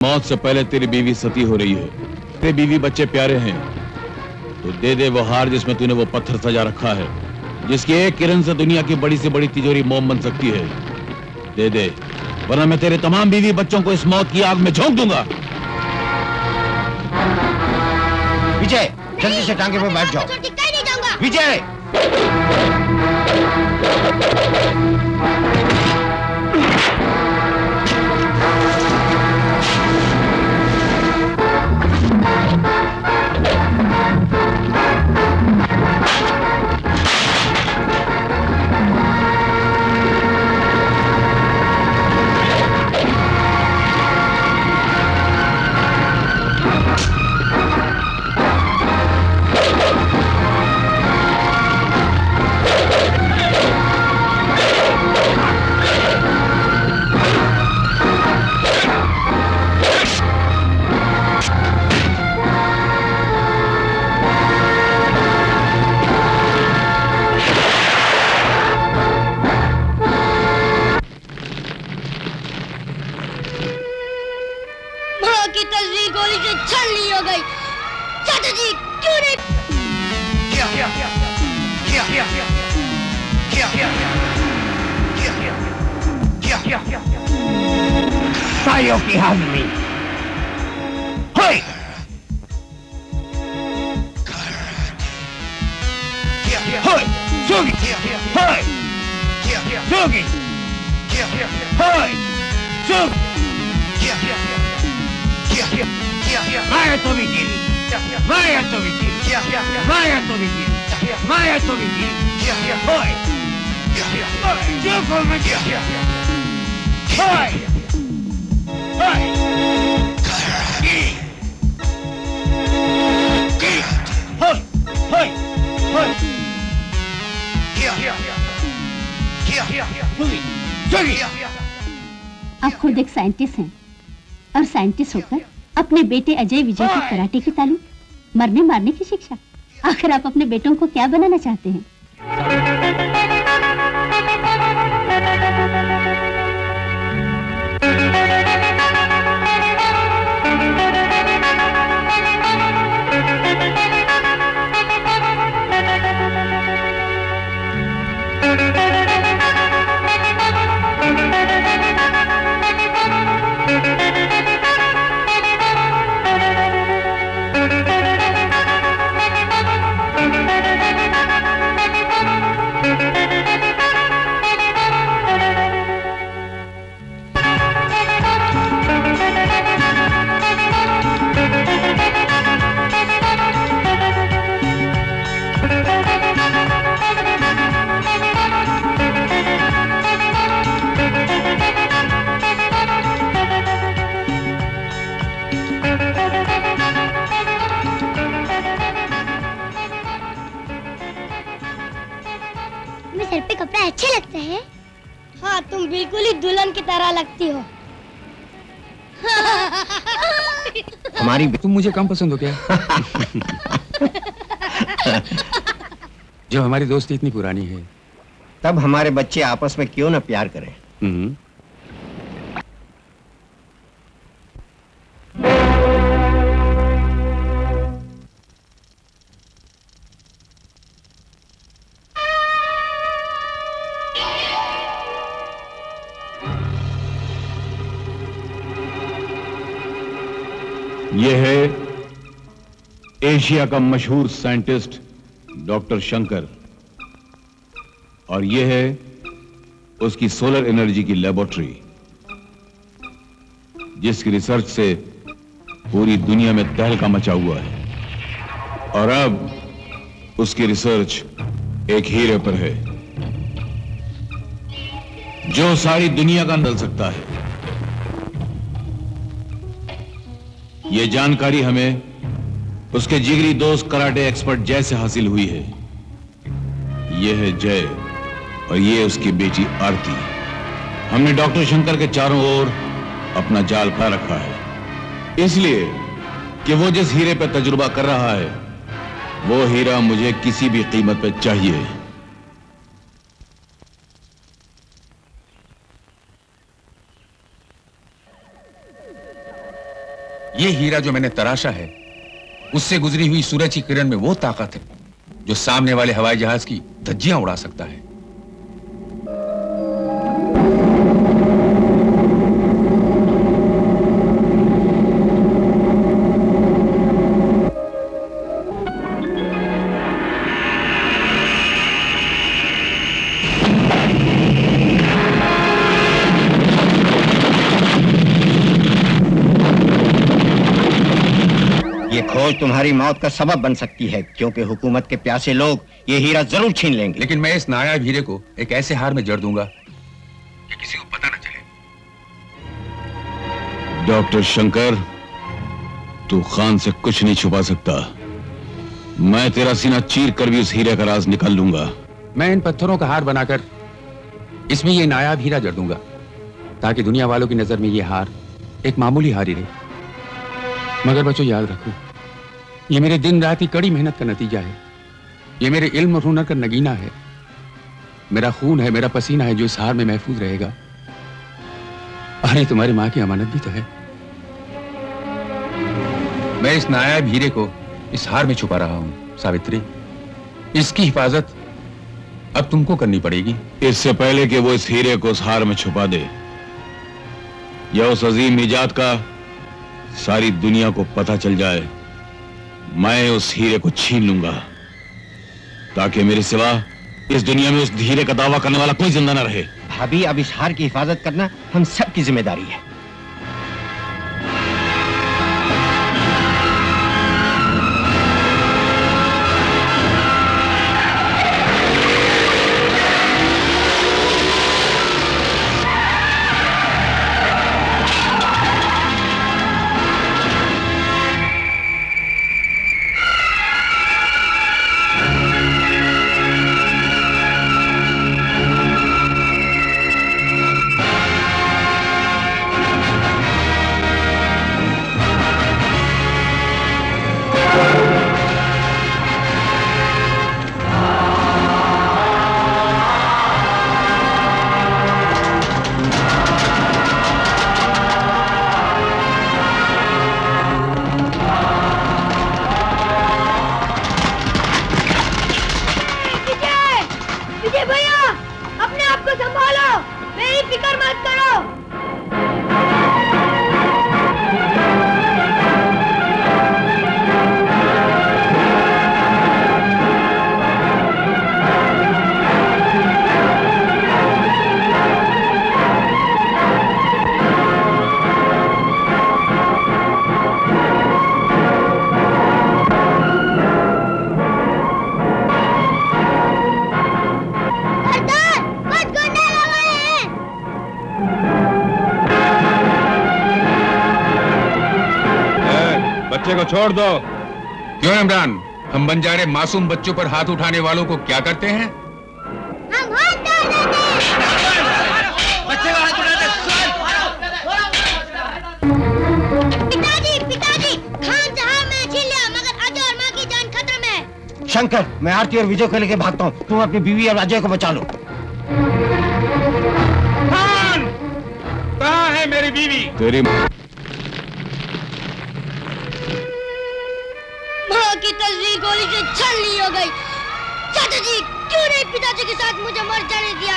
मौत से पहले तेरी बीवी सती हो रही है, तेरे बीवी बच्चे प्यारे हैं, तो दे दे वो हार जिसमें तूने वो पत्थर सजा रखा है, जिसकी एक किरण से दुनिया की बड़ी से बड़ी तिजोरी मोम बन सकती है। दे दे, वरना मैं तेरे तमाम बीवी बच्चों को इस मौत की आग में झोंक दूंगा। विजय, जल्दी से टांगे पे बैठ जाओ। विजय! सायों की आदमी होय होय जोगी होय जोगी होय जोगी माया तो विकीरी माया तो विकीरी माया तो विकीरी माया तो विकीरी होय जो को मैं होय होय होय होय आप खुद एक साइंटिस्ट हैं और साइंटिस्ट होकर अपने बेटे अजय विजय की कराटे की तालीम, मरने मारने की शिक्षा, आखिर आप अपने बेटों को क्या बनाना चाहते हैं? सर पे कपड़े अच्छे लगते हैं। हाँ, तुम बिल्कुल ही दुल्हन की तरह लगती हो। हमारी तुम मुझे कम पसंद हो क्या? जो हमारी दोस्ती इतनी पुरानी है, तब हमारे बच्चे आपस में क्यों ना प्यार करें? ये है एशिया का मशहूर साइंटिस्ट डॉक्टर शंकर, और ये है उसकी सोलर एनर्जी की लेबोरेटरी, जिसकी रिसर्च से पूरी दुनिया में तहलका मचा हुआ है। और अब उसकी रिसर्च एक हीरे पर है जो सारी दुनिया का बदल सकता है। यह जानकारी हमें उसके जिगरी दोस्त कराटे एक्सपर्ट जय से हासिल हुई है। यह है जय और ये उसकी बेटी आरती। हमने डॉक्टर शंकर के चारों ओर अपना जाल फैला रखा है, इसलिए कि वो जिस हीरे पर तजुर्बा कर रहा है वो हीरा मुझे किसी भी कीमत पर चाहिए। ये हीरा जो मैंने तराशा है, उससे गुजरी हुई सूरज की किरण में वो ताकत है जो सामने वाले हवाई जहाज की धज्जियां उड़ा सकता है। ये खोज तुम्हारी मौत का सबब बन सकती है, क्योंकि हुकूमत के प्यासे लोग ये हीरा जरूर छीन लेंगे। लेकिन मैं इस नायाब हीरे को एक ऐसे हार में जड़ दूंगा कि किसी को पता न चले। डॉक्टर शंकर, तू खान से कुछ नहीं छुपा सकता। मैं तेरा सीना चीर कर भी उस हीरे का राज निकाल लूंगा। मैं इन पत्थरों का हार बनाकर इसमें ये नायाब हीरा जड़ दूंगा, ताकि दुनिया वालों की नजर में ये हार एक मामूली हार ही रहे। मगर बच्चों, याद रखो, ये मेरे दिन रात की कड़ी मेहनत का नतीजा है। ये मेरे इल्म और हुनर का नगीना है। मेरा खून है, मेरा पसीना है जो इस हार में महफूज रहेगा। अरे तुम्हारी माँ की अमानत भी तो है। मैं इस नायाब हीरे को इस हार में छुपा रहा हूं सावित्री। इसकी हिफाजत अब तुमको करनी पड़ेगी। इससे पहले कि वो इस हीरे को उस हार में छुपा दे या उस अजीम इजाद का सारी दुनिया को पता चल जाए, मैं उस हीरे को छीन लूंगा, ताकि मेरे सिवा इस दुनिया में उस हीरे का दावा करने वाला कोई जिंदा न रहे। भाभी, अब इस हार की हिफाजत करना हम सबकी जिम्मेदारी है। बच्चे को छोड़ दो। क्यों इमरान, हम बंजारे मासूम बच्चों पर हाथ उठाने वालों को क्या करते हैं? हम हाथ डाल देते हैं। बच्चे को हाथ उठा दे। पिताजी, पिताजी, खान जहां मैं छीन लिया, मगर अजय और माँ की जान खतरे में है। शंकर, मैं आरती और विजय को लेकर भागता हूँ। तुम अपनी बीवी और अजय को बचा लो। खान, कहाँ है मेरी बीवी? तेरी माँ की तस्वीर गोली से छल नहीं हो गई। चाचा जी, क्यों नहीं पिताजी के साथ मुझे मर जाने दिया?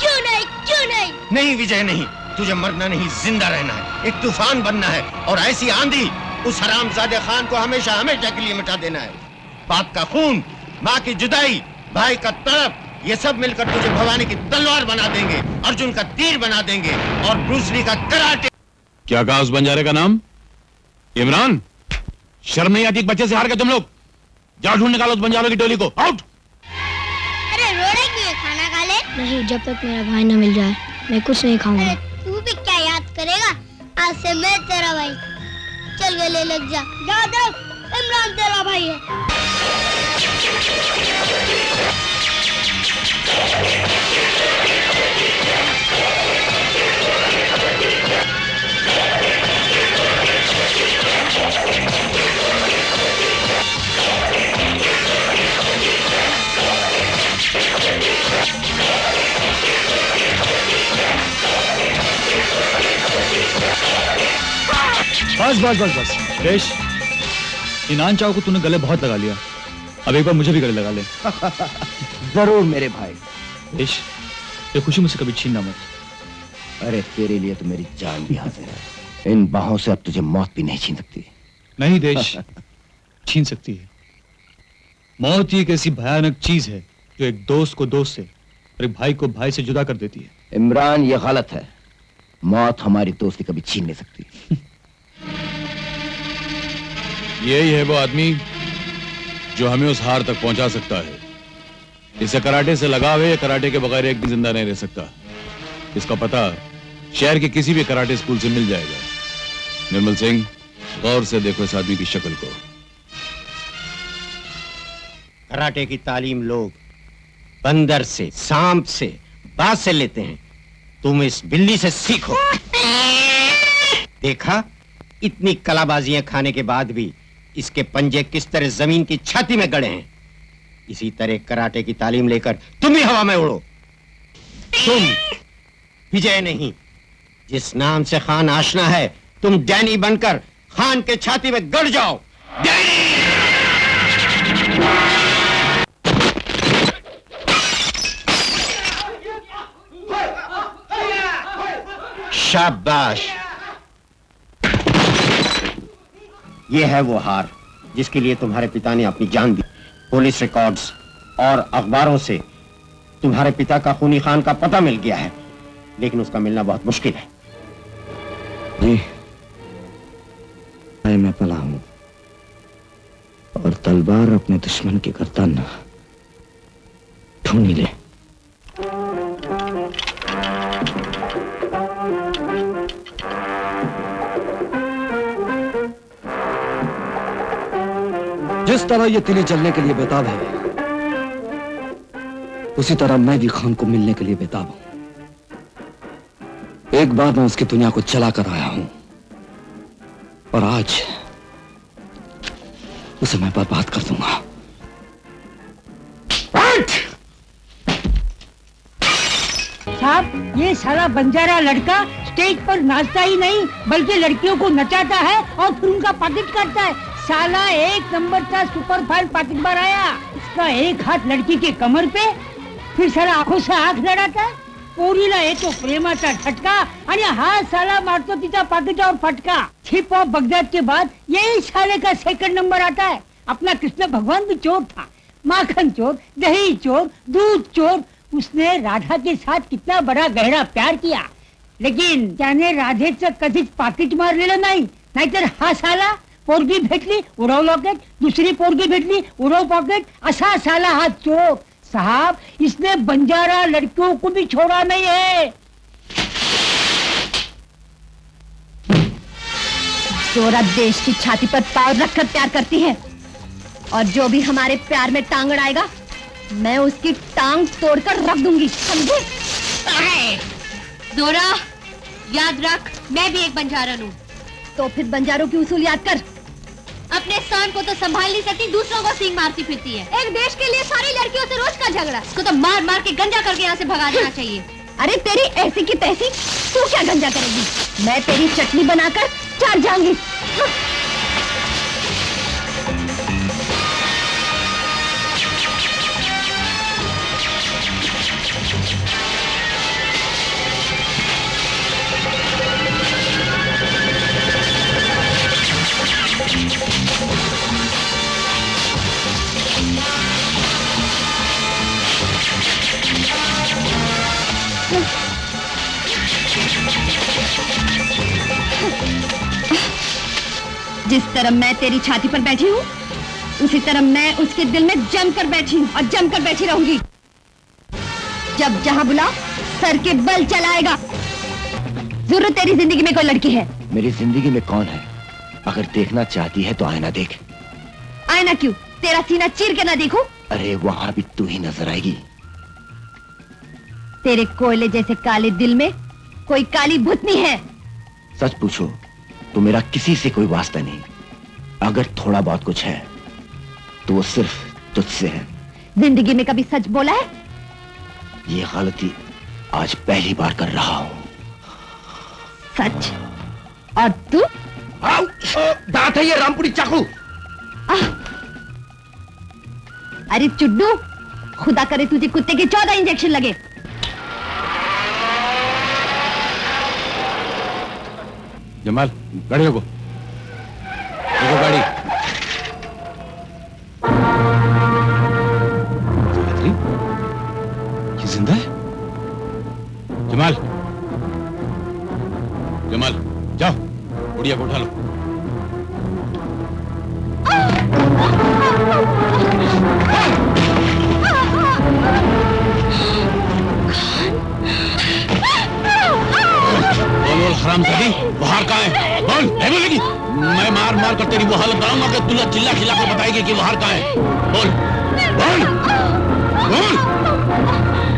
क्यों नहीं, क्यों नहीं? नहीं विजय, नहीं, तुझे मरना नहीं, जिंदा रहना है। एक तूफान बनना है और ऐसी आंधी उस हरामजादे खान को हमेशा हमेशा के लिए मिटा देना है। बाप का खून, माँ की जुदाई, भाई का तड़प, ये सब मिलकर तुझे भवानी की तलवार बना देंगे, अर्जुन का तीर बना देंगे और ब्रूस ली का कराटे। क्या कहा उस बंजारे का नाम? इमरान, शर्म नहीं आती? एक बच्चे से हार गए तुम लोग। जाओ ढूंढ निकालो उस बंजारों की टोली को। आउट। अरे रो रहे क्यों है? खाना खा ले। नहीं, जब तक मेरा भाई न मिल जाए मैं कुछ नहीं खाऊंगा। अरे तू भी क्या याद करेगा? आज से मैं तेरा भाई। चल गले लग जा। यादव, इमरान तेरा भाई है। बस बस बस बस बस देश, इनान चाव को तूने गले बहुत लगा लिया, अब एक बार मुझे भी गले लगा ले। जरूर मेरे भाई। देश, ये खुशी मुझसे कभी छीनना मत। अरे तेरे लिए तो मेरी जान भी हाजिर है। इन बाहों से अब तुझे मौत भी नहीं छीन सकती। नहीं देश, छीन सकती है। मौत ही एक ऐसी भयानक चीज है जो एक दोस्त को दोस्त से और एक भाई को भाई से जुदा कर देती है। इमरान, ये गलत है। मौत हमारी दोस्ती कभी छीन नहीं सकती। यही है वो आदमी जो हमें उस हार तक पहुंचा सकता है। इसे कराटे से लगाव है, कराटे के बगैर एक भी जिंदा नहीं रह सकता। इसका पता शहर के किसी भी कराटे स्कूल से मिल जाएगा। निर्मल सिंह, गौर से देखो इस आदमी की शक्ल को। कराटे की तालीम लोग बंदर से, सांप से, बाज से लेते हैं। तुम इस बिल्ली से सीखो। देखा, इतनी कलाबाजियां खाने के बाद भी इसके पंजे किस तरह जमीन की छाती में गड़े हैं। इसी तरह कराटे की तालीम लेकर तुम भी हवा में उड़ो। तुम विजय नहीं, जिस नाम से खान आशना है, तुम डैनी बनकर खान के छाती में गड़ जाओ। शाबाश। ये है वो हार जिसके लिए तुम्हारे पिता ने अपनी जान दी। पुलिस रिकॉर्ड्स और अखबारों से तुम्हारे पिता का खूनी खान का पता मिल गया है, लेकिन उसका मिलना बहुत मुश्किल है। जी, मैं पला हूं और तलवार अपने दुश्मन की गर्दन ढूंढ ले। जिस तरह ये तिली जलने के लिए बेताब है, उसी तरह मैं भी खान को मिलने के लिए बेताब हूं। एक बार मैं उसकी दुनिया को जला कर आया हूं और आज उसे मैं बर्बाद कर दूंगा। साहब, ये साला बंजारा लड़का स्टेज पर नाचता ही नहीं बल्कि लड़कियों को नचाता है और फिर उनका पॉकेट काटता है। साला एक नंबर का सुपर फाइन पॉकेट बार आया। इसका एक हाथ लड़की के कमर पे, फिर साला आंखों से आंख लड़ाता है। पोरीला येतो प्रेमाचा झटका आणि हा साला मारतो तिचा पाकिटावर फटका। चिप ऑफ बगदाद के बाद यही साले का सेकंड नंबर आता है। अपना कृष्ण भगवान भी चोर था, माखन चोर, दही चोर, दूध चोर। उसने राधा के साथ कितना बड़ा गहरा प्यार किया, लेकिन त्याने राधेचं कधीच पाकिट मारलेलं नाही। नाहीतर हा साला पोरगी भेटली उडव लॉकेट, दूसरी पोरगी भेटली उडव पॉकेट, असा साला हा चोर। साहब, इसने बंजारा लड़कियों को भी छोड़ा नहीं है। जोरा देश की छाती पर पाँव रखकर प्यार करती है, और जो भी हमारे प्यार में टांग अड़ाएगा मैं उसकी टांग तोड़कर रख दूंगी, समझे? जोरा, याद रख, मैं भी एक बंजारन हूँ। तो फिर बंजारों की उसूल याद कर। अपने स्थान को तो संभाल नहीं सकती, दूसरों को सींग मारती फिरती है। एक देश के लिए सारी लड़कियों से रोज का झगड़ा। इसको तो मार मार के गंजा करके यहाँ से भगा देना चाहिए। अरे तेरी ऐसी की तैसी, तू क्या गंजा करेगी? मैं तेरी चटनी बनाकर चार जाऊंगी। जिस तरह मैं तेरी छाती पर बैठी हूँ, उसी तरह मैं उसके दिल में जमकर बैठी हूँ और जमकर बैठी रहूंगी। जब जहाँ बुला सर के बल चलाएगा। जरूर तेरी जिंदगी में कोई लड़की है। मेरी जिंदगी में कौन है? अगर देखना चाहती है तो आईना देख। आईना क्यों? तेरा सीना चीर के ना देखूं? अरे वहां भी तू ही नजर आएगी। तेरे कोयले जैसे काले दिल में कोई काली भूतनी है। सच पूछो तो मेरा किसी से कोई वास्ता नहीं। अगर थोड़ा बहुत कुछ है तो वो सिर्फ तुझसे है। जिंदगी में कभी सच बोला है? ये गलती आज पहली बार कर रहा हूं। सच? और तू? दांत है ये रामपुरी चाकू। अरे चुड्डू, खुदा करे तुझे कुत्ते के 14 इंजेक्शन लगे। जमाल, गाड़ी रोको, रोको गाड़ी। ये जिंदा है? जमाल, जमाल, जाओ, बुढ़िया को उठा लो। बोल हरामजादी, वो हार कहाँ है? बोल, नहीं बोलेगी? मैं मार मार कर तेरी वो हालत बनाऊंगा कि तू चिल्ला चिल्ला कर बताएगी कि वो हार कहाँ है। बोल, बोल, बोल,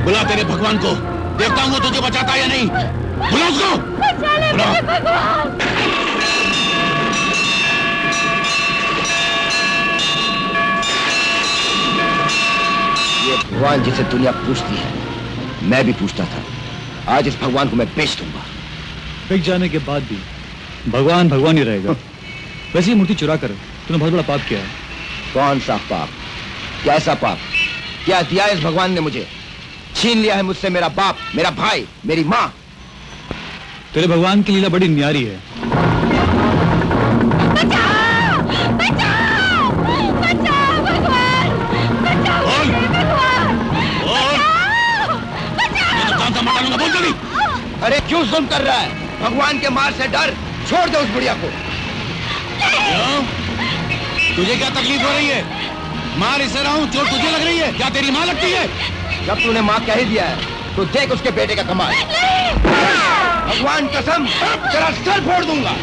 बुला तेरे भगवान को, देखता हूँ वो तुझे बचाता है या नहीं। बुला उसको, बुला। ये भगवान जिसे दुनिया पूछती है, मैं भी पूछता था। आज इस भगवान को मैं बेच दूंगा। बिक जाने के बाद भी भगवान भगवान ही रहेगा। वैसे ये मूर्ति चुरा कर तूने बहुत बड़ा पाप किया है। कौन सा पाप? कैसा पाप? क्या दिया इस भगवान ने मुझे? छीन लिया है मुझसे मेरा बाप, मेरा भाई, मेरी माँ। तेरे भगवान की लीला बड़ी न्यारी है। बचाओ! बचाओ! बचाओ भगवान! बचाओ! बोल! भगवान! बोल! बचाओ! ये तो जानता मार डालूंगा, बोल जल्दी। अरे क्यों जुल्म कर रहा है? भगवान के मार से डर, छोड़ दे उस बुढ़िया को। क्यों? तुझे क्या तकलीफ हो रही है? मार इसे रहा हूँ, चोट तुझे लग रही है? क्या तेरी माँ लगती है? जब तूने माँ कह ही दिया है तो देख उसके बेटे का कमाल। भगवान कसम, तेरा सर फोड़ दूंगा।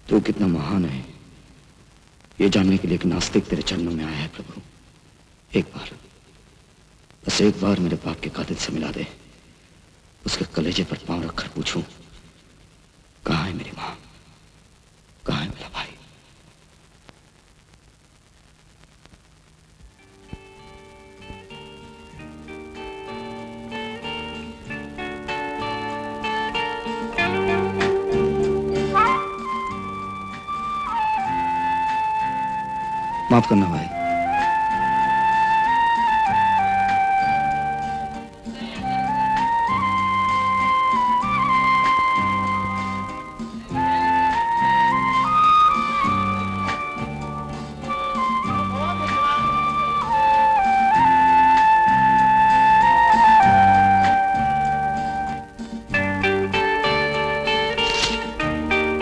तू कितना महान है ये जानने के लिए एक नास्तिक तेरे चरणों में आया है प्रभु। एक बार, बस एक बार मेरे बाप के कातिल से मिला दे। उसके कलेजे पर पांव रखकर पूछूं, कहाँ है मेरी माँ, कहाँ है मेरा भाई? माफ करना भाई।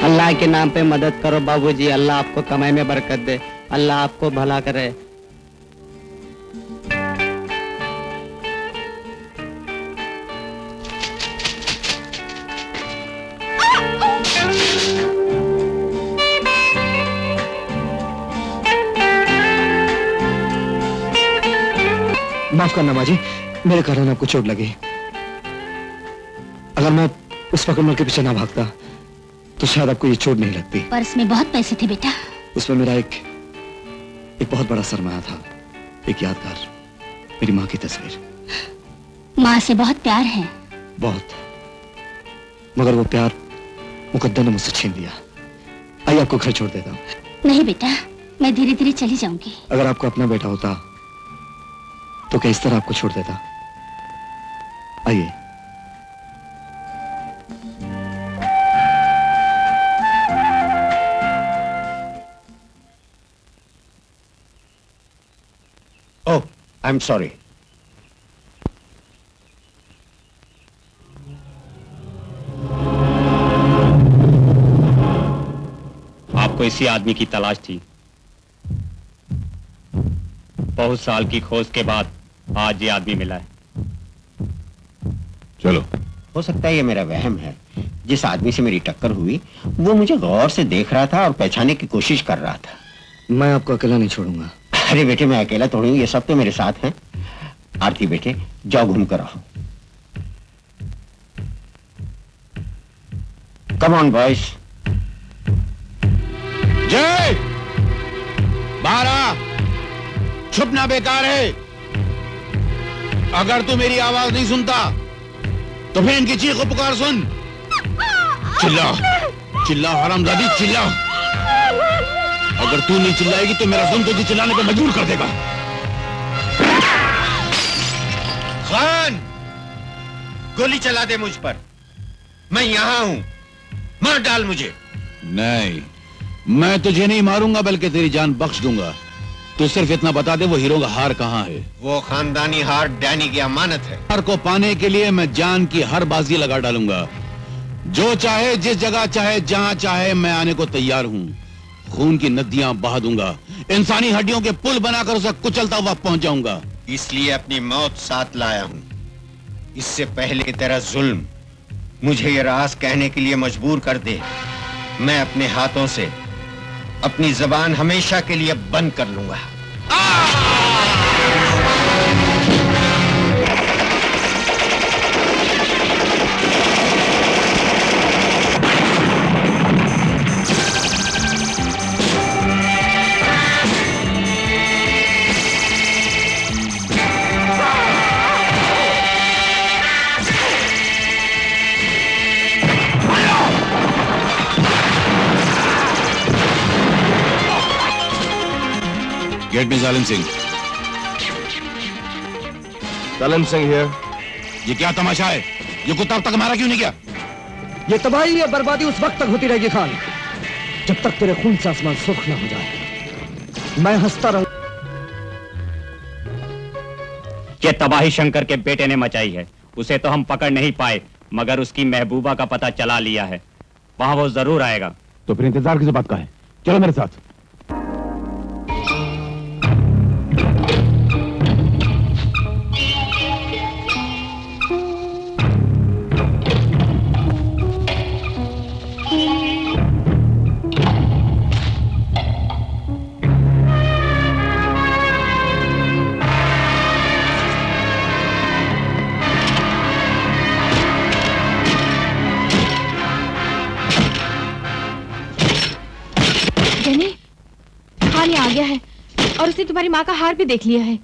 अल्लाह के नाम पे मदद करो बाबूजी, अल्लाह आपको कमाई में बरकत दे, अल्लाह आपको भला करे। माफ करना माँ जी, मेरे कारण आपको चोट लगी। अगर मैं उस पकड़मल के पीछे ना भागता तो शायद आपको ये चोट नहीं लगती। पर्स में बहुत पैसे थे बेटा। उसमें मेरा एक बहुत बड़ा सरमाया था, एक यादगार, मेरी माँ की तस्वीर। माँ से बहुत प्यार है। बहुत, मगर वो प्यार मुकद्दर ने मुझसे छीन लिया। आइए आपको घर छोड़ देता हूँ। नहीं बेटा, मैं धीरे धीरे चली जाऊंगी। अगर आपको अपना बेटा होता तो क्या इस तरह आपको छोड़ देता? आइए। ओह, आई एम सॉरी। आपको इसी आदमी की तलाश थी। बहुत साल की खोज के बाद आज ये आदमी मिला है। चलो। हो सकता है ये मेरा वहम है। जिस आदमी से मेरी टक्कर हुई वो मुझे गौर से देख रहा था और पहचानने की कोशिश कर रहा था। मैं आपको अकेला नहीं छोड़ूंगा। अरे बेटे, मैं अकेला थोड़ी हूँ, ये सब तो मेरे साथ हैं। आरती बेटे जाओ घूम कर आओ। Come on boys. जय बाहर आ, छुपना बेकार है। अगर तू मेरी आवाज नहीं सुनता तो फिर इनकी चीख पुकार सुन। चिल्ला चिल्ला हरामजादी चिल्ला। अगर तू नहीं चिल्लाएगी तो मेरा सुन तुझे चिल्लाने पे मजबूर कर देगा। खान गोली चला दे मुझ पर, मैं यहां हूं, मार डाल मुझे। नहीं, मैं तुझे नहीं मारूंगा बल्कि तेरी जान बख्श दूंगा। तू सिर्फ इतना बता दे वो हीरो का हार कहां है। वो खानदानी हार डैनी की अमानत है। हार को पाने के लिए मैं जान की हर बाजी लगा डालूंगा। जो चाहे जिस जगह चाहे जहां चाहे मैं आने को तैयार हूं। खून की नदियां बहा दूंगा, इंसानी हड्डियों के पुल बनाकर उसे कुचलता हुआ पहुंच जाऊंगा। इसलिए अपनी मौत साथ लाया हूं। इससे पहले तेरा जुल्म मुझे ये राज कहने के लिए मजबूर कर दे, मैं अपने हाथों से अपनी जबान हमेशा के लिए बंद कर लूंगा। गेट में जालिम सिंह। जालिम सिंह हियर। ये क्या तमाशा है? ये कुत्ता अब तक हमारा क्यों नहीं गया? ये तबाही या बर्बादी उस वक्त तक होती रहेगी खान, जब तक तेरे खून से आसमान सुर्ख ना हो जाए। मैं हंसता रहूं। ये तबाही शंकर के बेटे ने मचाई है। उसे तो हम पकड़ नहीं पाए, मगर उसकी महबूबा का पता चला लिया है। वहां वो जरूर आएगा। तो फिर इंतजार किस बात का है? चलो मेरे साथ। आ गया है और उसने तुम्हारी माँ का हार भी देख लिया है।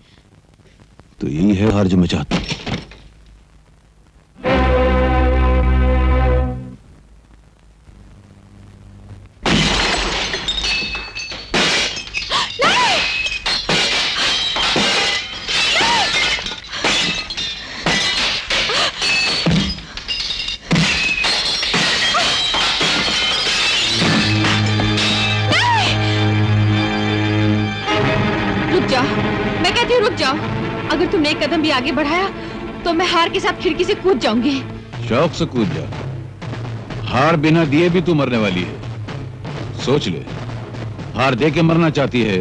तो यही है हार जो मैं चाहता हूं। रुक जाओ। अगर तुमने एक कदम भी आगे बढ़ाया तो मैं हार के साथ खिड़की से कूद जाऊंगी। शौक से कूद जा। हार बिना दिए भी तू मरने वाली है। सोच ले, हार दे के मरना चाहती है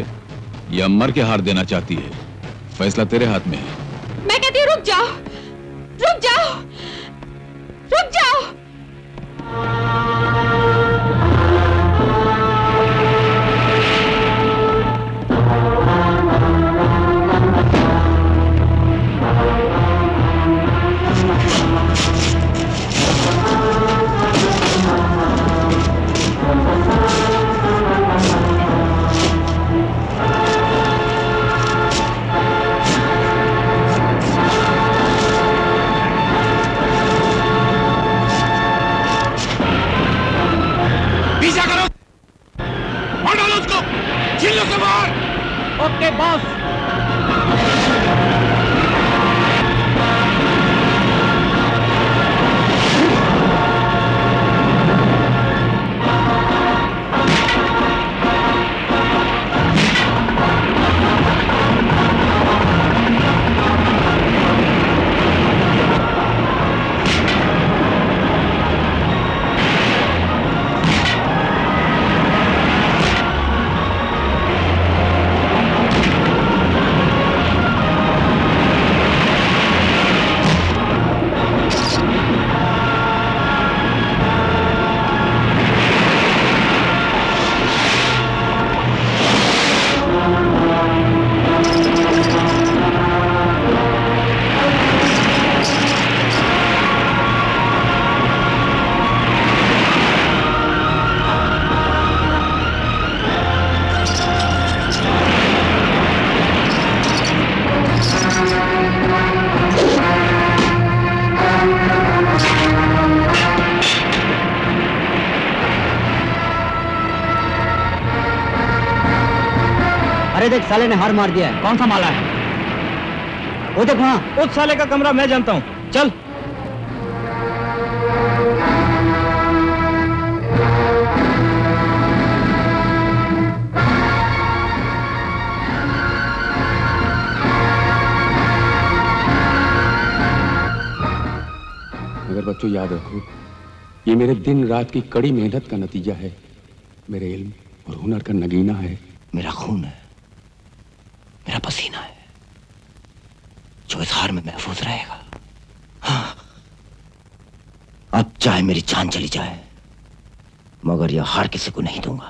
या मर के हार देना चाहती है? फैसला तेरे हाथ में है। मैं कहती हूँ रुक जाओ, रुक जाओ, रुक जाओ। ये देख साले ने हार मार दिया है। कौन सा माला है? वो देख वहाँ। उस साले का कमरा मैं जानता हूँ, चल। मगर बच्चों याद रखो, ये मेरे दिन रात की कड़ी मेहनत का नतीजा है, मेरे इल्म और हुनर का नगीना है। मेरा खून है, मेरा पसीना है, जो इस हार में महफूज रहेगा। हाँ, अब चाहे मेरी जान चली जाए, मगर यह हार किसी को नहीं दूंगा।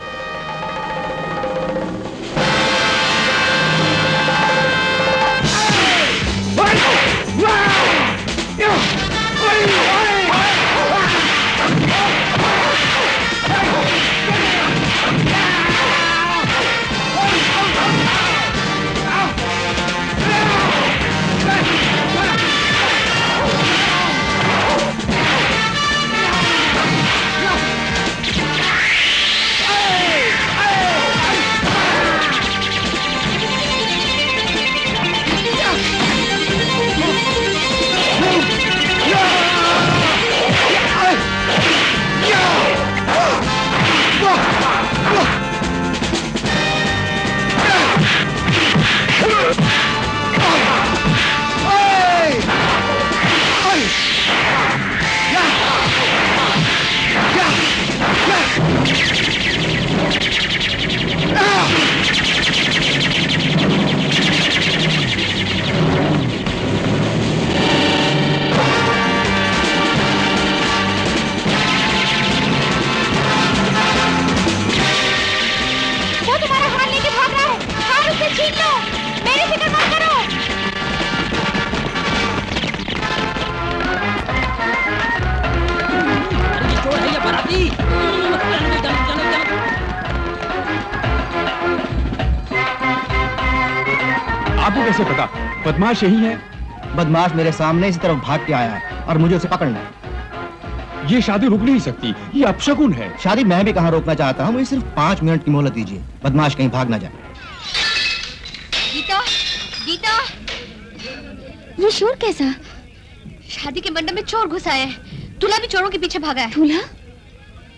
आपको कैसे पता? बदमाश यही है। बदमाश मेरे सामने इसी तरफ भाग के आया है और मुझे उसे पकड़ना है। ये शादी रुक नहीं सकती, ये अपशकुन है। शादी मैं भी कहाँ रोकना चाहता हूँ, मुझे सिर्फ 5 मिनट की मोहलत दीजिए। बदमाश कहीं भाग ना जाए। गीता, गीता, ये शोर कैसा? शादी के मंडप में चोर घुस आए हैं। दूल्हा भी चोरों के पीछे भागा है। दूल्हा?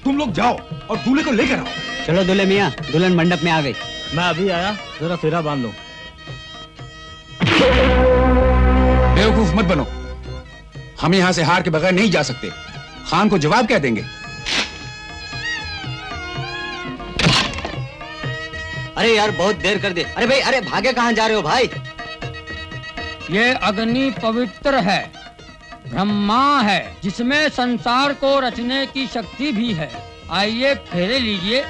तुम लोग जाओ और दूल्हे को लेकर आओ। चलो दूल्हे मियाँ, दुल्हन मंडप में आ गई। मैं अभी आया, जरा फेरा बांध लो। बेवकूफ मत बनो, हम यहां से हार के बगैर नहीं जा सकते। खान को जवाब क्या देंगे? अरे यार बहुत देर कर दी। अरे भाई, अरे भागे कहाँ जा रहे हो भाई? ये अग्नि पवित्र है, ब्रह्मा है, जिसमें संसार को रचने की शक्ति भी है। आइए फेरे लीजिए।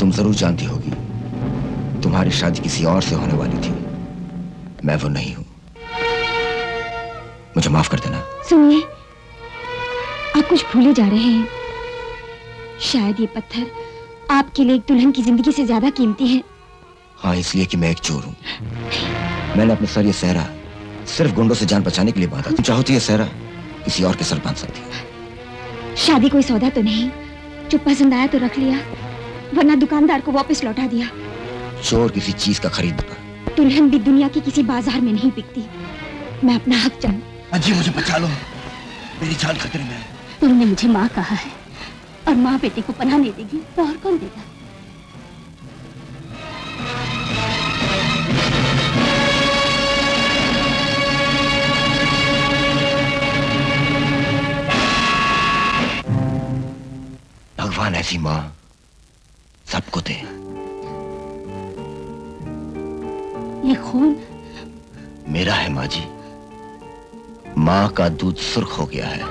तुम जरूर जानती होगी, तुम्हारी शादी किसी और से होने वाली थी। मैं वो नहीं हूं। मुझे माफ कर देना। सुनिए, आप कुछ भूले जा रहे हैं। शायद ये पत्थर आपके लिए एक दुल्हन की जिंदगी से ज्यादा कीमती है। हाँ, इसलिए कि मैं एक चोर हूं। मैंने अपने सर ये सहरा सिर्फ गुंडों से जान बचाने के लिए बांधा। तुम चाहो तो ये सहरा किसी और के सर बांध सकती है। शादी कोई सौदा तो नहीं जो पसंद आया तो रख लिया, वरना दुकानदार को वापस लौटा दिया। चोर किसी चीज का खरीददार। दुल्हन भी दुनिया के किसी बाजार में नहीं बिकती। मैं अपना हक चाहूं। अजी मुझे बचा लो, मेरी जान खतरे में है। तुमने मुझे माँ कहा है और माँ बेटे को पनाह नहीं देगी तो और कौन देगा? ऐसी मां सबको दे। ये खून मेरा है माँ जी। मां का दूध सुर्ख हो गया है।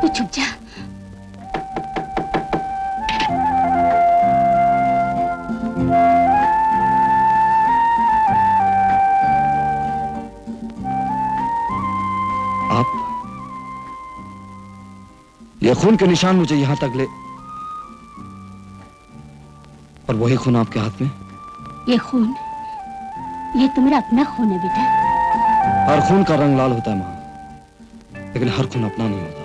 तू चुप जा। आप ये खून के निशान मुझे यहां तक ले, और वही खून आपके हाथ में। ये खून, ये तो मेरा अपना खून है बेटा। हर खून का रंग लाल होता है मां, लेकिन हर खून अपना नहीं होता।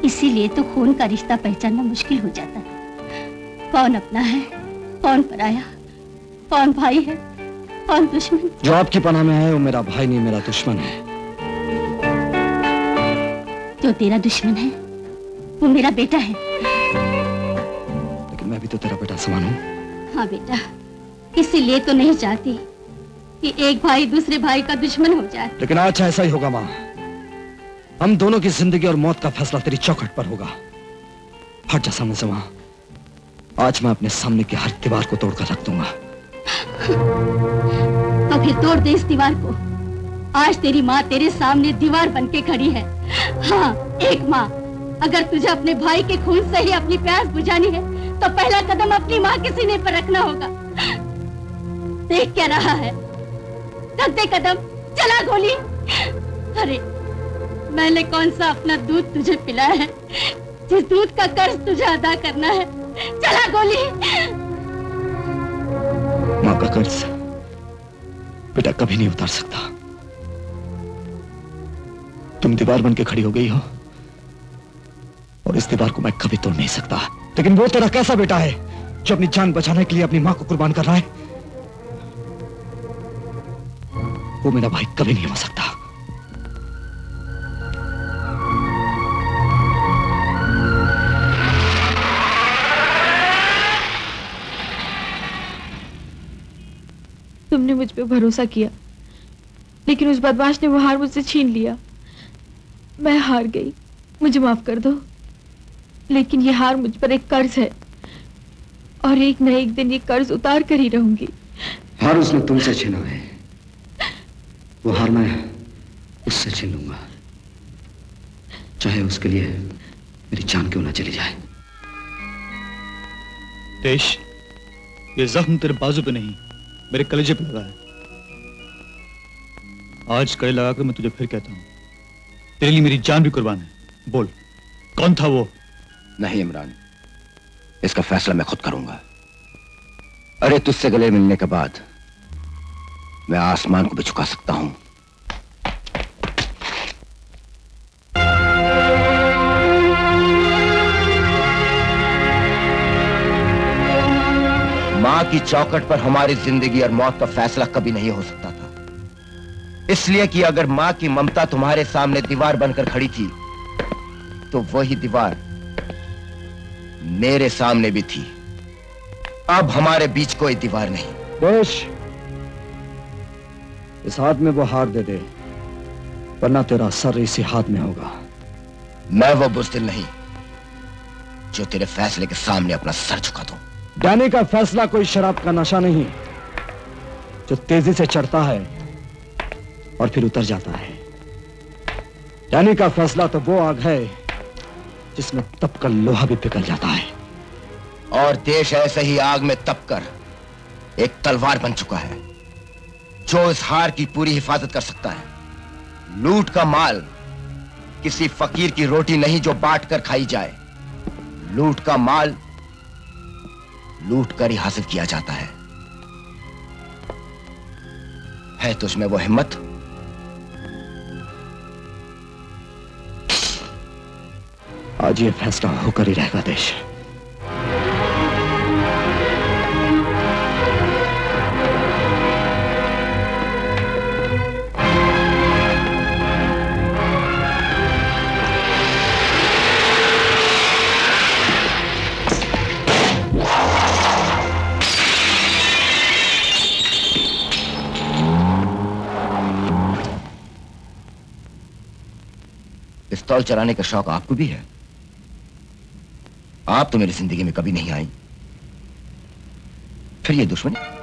इसीलिए तो खून का रिश्ता पहचानना मुश्किल हो जाता है। कौन अपना है, कौन पराया, कौन भाई है, कौन दुश्मन। जो आपकी पनाह में है वो मेरा भाई नहीं, मेरा दुश्मन है। जो तेरा दुश्मन है वो मेरा बेटा है। लेकिन मैं भी तो तेरा बेटा समान हूँ। हाँ बेटा, इसीलिए तो नहीं चाहती कि एक भाई दूसरे भाई का दुश्मन हो जाए। लेकिन आज ऐसा ही होगा माँ। हम दोनों की जिंदगी और मौत का फैसला तेरी चौखट पर होगा। हट जा सामने से माँ। आज मैं अपने सामने की हर दीवार को तोड़कर रख दूंगा। तो फिर तोड़ दे इस दीवार को। आज तेरी माँ तेरे सामने दीवार बन के खड़ी है। हाँ, एक माँ। अगर तुझे अपने भाई के खून से ही अपनी प्यास बुझानी है तो पहला कदम अपनी माँ के सीने पर रखना होगा। देख क्या रहा है? रख दे कदम, चला गोली। अरे मैंने कौन सा अपना दूध तुझे पिलाया है जिस दूध का कर्ज तुझे अदा करना है? चला गोली। माँ का कर्ज बेटा कभी नहीं उतार सकता। तुम दीवार बन के खड़ी हो गई हो और इस दीवार को मैं कभी तोड़ नहीं सकता। लेकिन वो तेरा कैसा बेटा है जो अपनी जान बचाने के लिए अपनी मां को कुर्बान कर रहा है? वो मेरा भाई कभी नहीं हो सकता। तुमने मुझ पे भरोसा किया, लेकिन उस बदमाश ने वो हार मुझसे छीन लिया। मैं हार गई, मुझे माफ कर दो। लेकिन ये हार मुझ पर एक कर्ज है और एक न एक दिन ये कर्ज उतार कर ही रहूंगी। हार उसने तुमसे छीना है, वो हार मैं उससे छीन लूंगा, चाहे उसके लिए मेरी जान क्यों ना चली जाए। देश, ये जख्म तेरे बाजू पे नहीं मेरे कलेजे पे लगा है। आज कड़े लगाकर मैं तुझे फिर कहता हूं, तेरे लिए मेरी जान भी कुर्बान है। बोल, कौन था वो? नहीं इमरान, इसका फैसला मैं खुद करूंगा। अरे तुझसे गले मिलने के बाद मैं आसमान को भी झुका सकता हूं। मां की चौखट पर हमारी जिंदगी और मौत का फैसला कभी नहीं हो सकता था, इसलिए कि अगर मां की ममता तुम्हारे सामने दीवार बनकर खड़ी थी तो वही दीवार मेरे सामने भी थी। अब हमारे बीच कोई दीवार नहीं। देश, इस हाथ में वो हार दे दे, वरना तेरा सर इसी हाथ में होगा। मैं वो बुज़दिल नहीं जो तेरे फैसले के सामने अपना सर झुका दूं। डैनी का फैसला कोई शराब का नशा नहीं जो तेजी से चढ़ता है और फिर उतर जाता है। डैनी का फैसला तो वो आग है जिसमें तपकर लोहा भी पिघल जाता है। और देश ऐसे ही आग में तपकर एक तलवार बन चुका है जो इस हार की पूरी हिफाजत कर सकता है। लूट का माल किसी फकीर की रोटी नहीं जो बांट कर खाई जाए। लूट का माल लूट कर ही हासिल किया जाता है तुझमें वो हिम्मत? आज ये फैसला होकर ही रहेगा देश। पिस्तौल चलाने का शौक आपको भी है? आप तो मेरी जिंदगी में कभी नहीं आई, फिर ये दुश्मनी?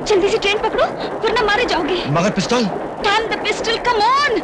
जल्दी से ट्रेन पकड़ो वरना मारे जाओगे। मगर पिस्तौल? Turn the pistol, come on.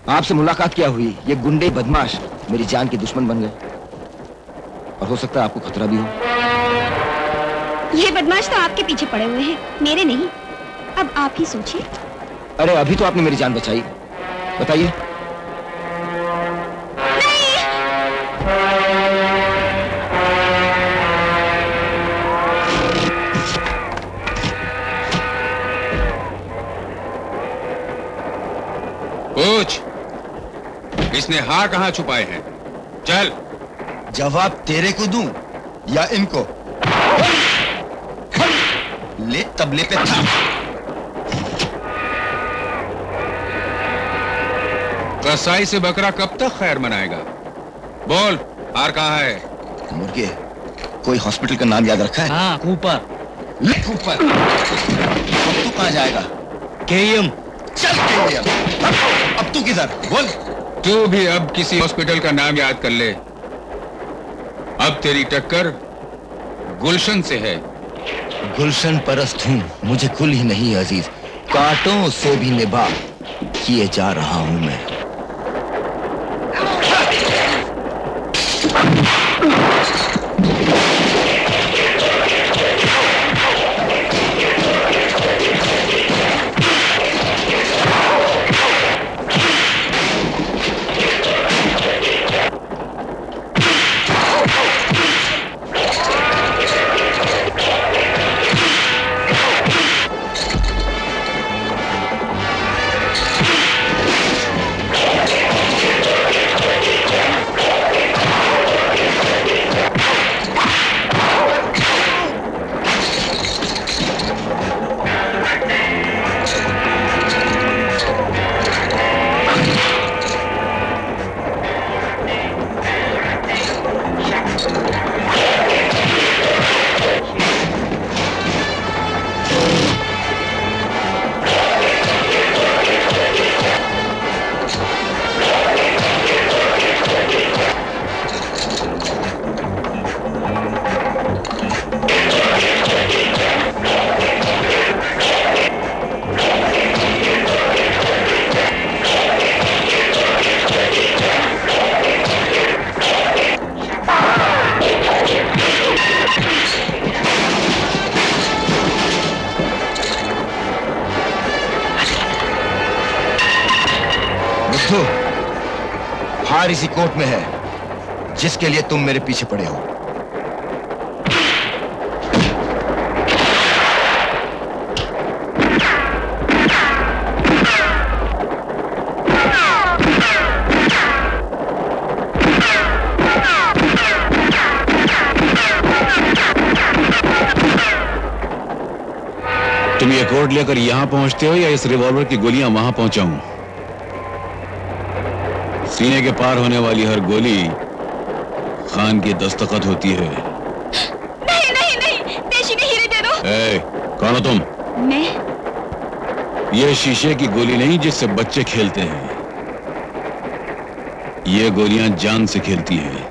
आपसे मुलाकात क्या हुई? ये गुंडे बदमाश मेरी जान के दुश्मन बन गए और हो सकता है आपको खतरा भी हो। ये बदमाश तो आपके पीछे पड़े हुए हैं, मेरे नहीं। अब आप ही सोचिए। अरे अभी तो आपने मेरी जान बचाई, बताइए। पूछ, इसने हार कहां छुपाए हैं? चल। जवाब तेरे को दूं या इनको? ले तबले पे था। कसाई से बकरा कब तक खैर मनाएगा? बोल, हार कहां है? मुर्गे, कोई हॉस्पिटल का नाम याद रखा है? हाँ, कूपर। ले कूपर। अब तू कहां जाएगा? केएम। चल केएम। अब तू किधर? बोल। तू भी अब किसी हॉस्पिटल का नाम याद कर ले। अब तेरी टक्कर गुलशन से है। गुलशन परस्त हूं, मुझे गुल ही नहीं अजीज, कांटों से भी निभा किए जा रहा हूं मैं। हार इसी कोर्ट में है जिसके लिए तुम मेरे पीछे पड़े हो। तुम ये कोर्ट लेकर यहां पहुंचते हो या इस रिवॉल्वर की गोलियां वहां पहुंचाऊं? सीने के पार होने वाली हर गोली खान की दस्तखत होती है। नहीं नहीं नहीं, पेशी के हीरे दे दो। कौन हो तुम? मैं यह शीशे की गोली नहीं जिससे बच्चे खेलते हैं। ये गोलियां जान से खेलती हैं।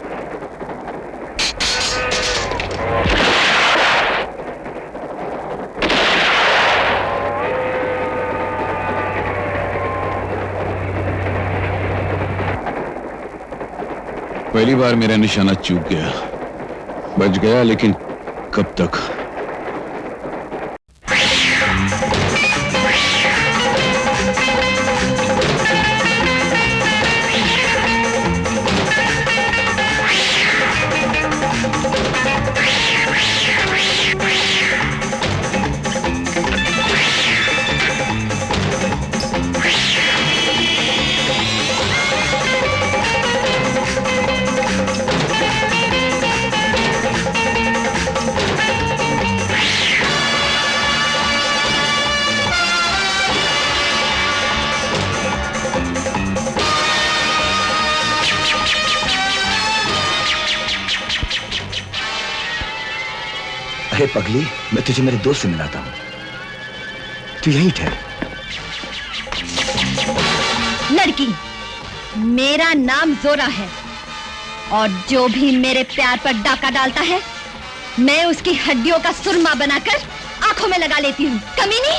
पहली बार मेरा निशाना चूक गया, बच गया, लेकिन कब तक? अरे पगली, मैं तुझे मेरे दोस्त से मिलाता हूं, तू यहीं ठहर। लड़की, मेरा नाम जोरा है और जो भी मेरे प्यार पर डाका डालता है, मैं उसकी हड्डियों का सुरमा बनाकर आंखों में लगा लेती हूँ। कमीनी!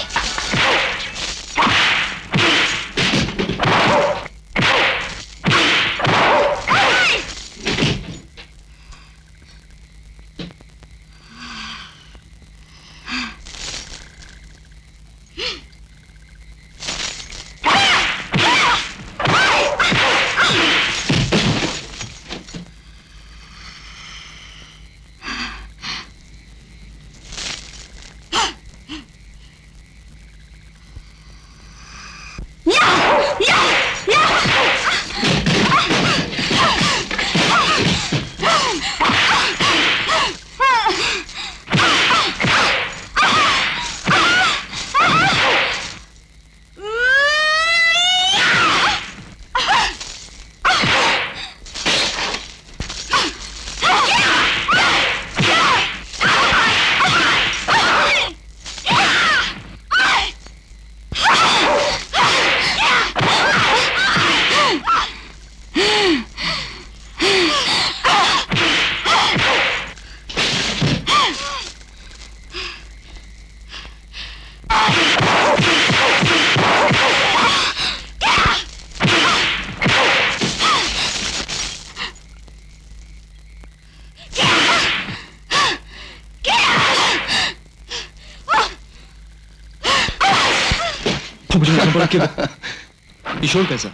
किशोर कैसा?